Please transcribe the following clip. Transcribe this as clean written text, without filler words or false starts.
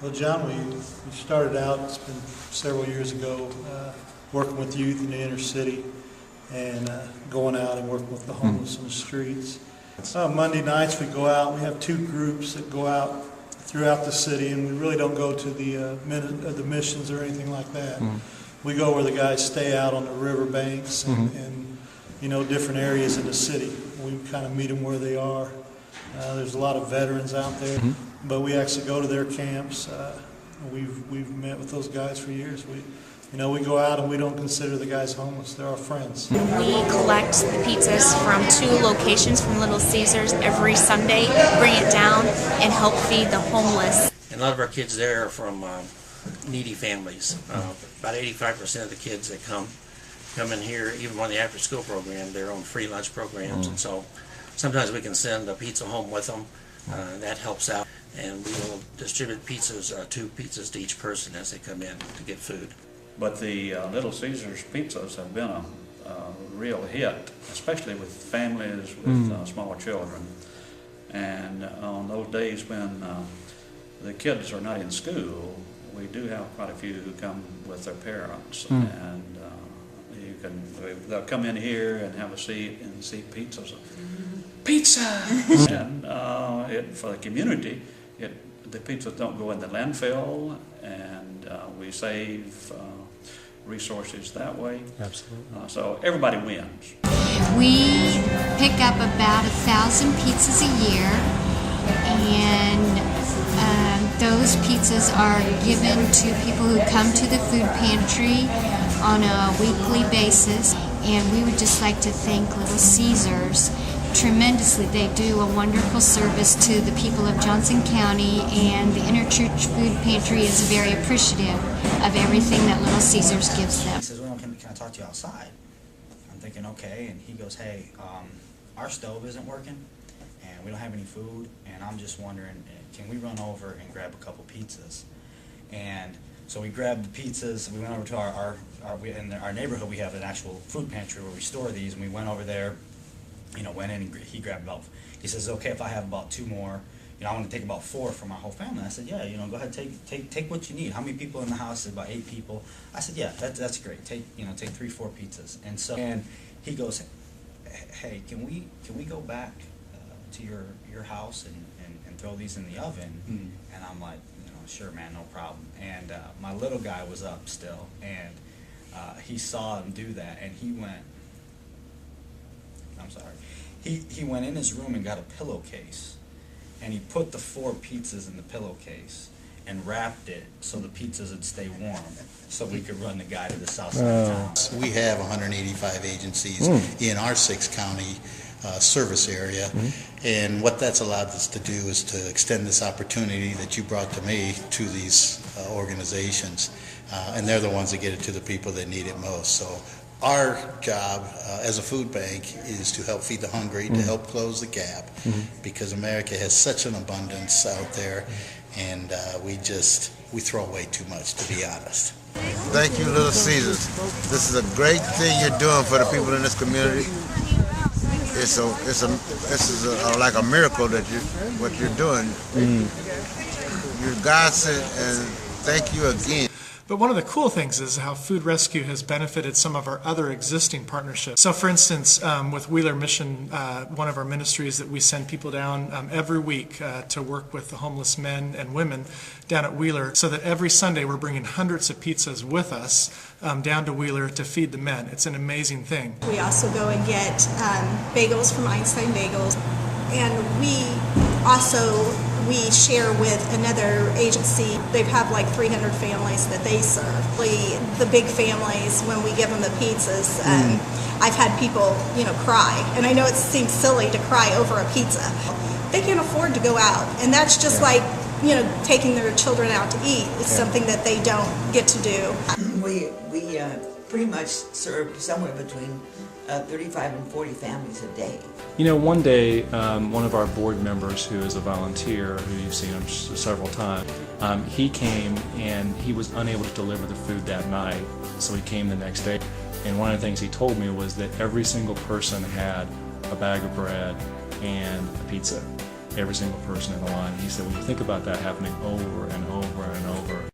Well, John, we started out, it's been several years ago, working with youth in the inner city and going out and working with the homeless on the streets. Monday nights we go out, we have two groups that go out throughout the city, and we really don't go to the missions or anything like that. We go where the guys stay out on the riverbanks and you know, different areas in the city. We kind of meet them where they are. There's a lot of veterans out there, but we actually go to their camps. We've met with those guys for years. We go out and we don't consider the guys homeless. They're our friends. We collect the pizzas from 2 locations from Little Caesars every Sunday, bring it down, and help feed the homeless. And a lot of our kids there are from needy families. About 85% of the kids that come in here, even on the after-school program, their own free lunch programs, and so sometimes we can send a pizza home with them. That helps out, and we will distribute pizzas, 2 pizzas to each person as they come in to get food. But the Little Caesars pizzas have been a real hit, especially with families with small children. And on those days when the kids are not in school, we do have quite a few who come with their parents, and they'll come in here and have a seat and see pizzas. Pizza! And for the community, the pizzas don't go in the landfill, and we save resources that way. Absolutely. So everybody wins. We pick up about 1,000 pizzas a year, and those pizzas are given to people who come to the food pantry on a weekly basis. And we would just like to thank Little Caesars tremendously. They do a wonderful service to the people of Johnson County, and the Interchurch Food Pantry is very appreciative of everything that Little Caesars gives them. He says, well, can I talk to you outside? I'm thinking, okay, and he goes, hey, our stove isn't working, and we don't have any food, and I'm just wondering, can we run over and grab a couple pizzas? And so we grabbed the pizzas, and we went over to in our neighborhood, we have an actual food pantry where we store these, and we went over there, went in and he grabbed he says, okay, if I have about 2 more, I want to take about 4 for my whole family. I said, yeah, go ahead, take what you need. How many people in the house? About 8 people. I said, yeah, that's great. Take 3, 4 pizzas. And he goes, hey, can we go back to your house and throw these in the oven? And I'm like, sure, man, no problem. And my little guy was up still, and he saw him do that, and he went. I'm sorry. He went in his room and got a pillowcase, and he put the 4 pizzas in the pillowcase and wrapped it so the pizzas would stay warm, so we could run the guy to the south side of town. We have 185 agencies in our 6-county service area, and what that's allowed us to do is to extend this opportunity that you brought to me to these organizations, and they're the ones that get it to the people that need it most. So our job as a food bank is to help feed the hungry, to help close the gap, because America has such an abundance out there, and we throw away too much, to be honest. Thank you, Little Caesars. This is a great thing you're doing for the people in this community. This is like a miracle that what you're doing. You're godsend, and thank you again. But one of the cool things is how Food Rescue has benefited some of our other existing partnerships. So for instance, with Wheeler Mission, one of our ministries that we send people down every week to work with the homeless men and women down at Wheeler, so that every Sunday we're bringing hundreds of pizzas with us down to Wheeler to feed the men. It's an amazing thing. We also go and get bagels from Einstein Bagels, and we share with another agency. They have like 300 families that they serve. The big families, when we give them the pizzas, I've had people, cry. And I know it seems silly to cry over a pizza. They can't afford to go out, and that's just like, taking their children out to eat. It's something that they don't get to do. We pretty much serve somewhere between 35 and 40 families a day. One day, one of our board members, who is a volunteer, who you've seen him several times, he came and he was unable to deliver the food that night, so he came the next day. And one of the things he told me was that every single person had a bag of bread and a pizza. every single person in the line. He said, when you think about that happening over and over and over,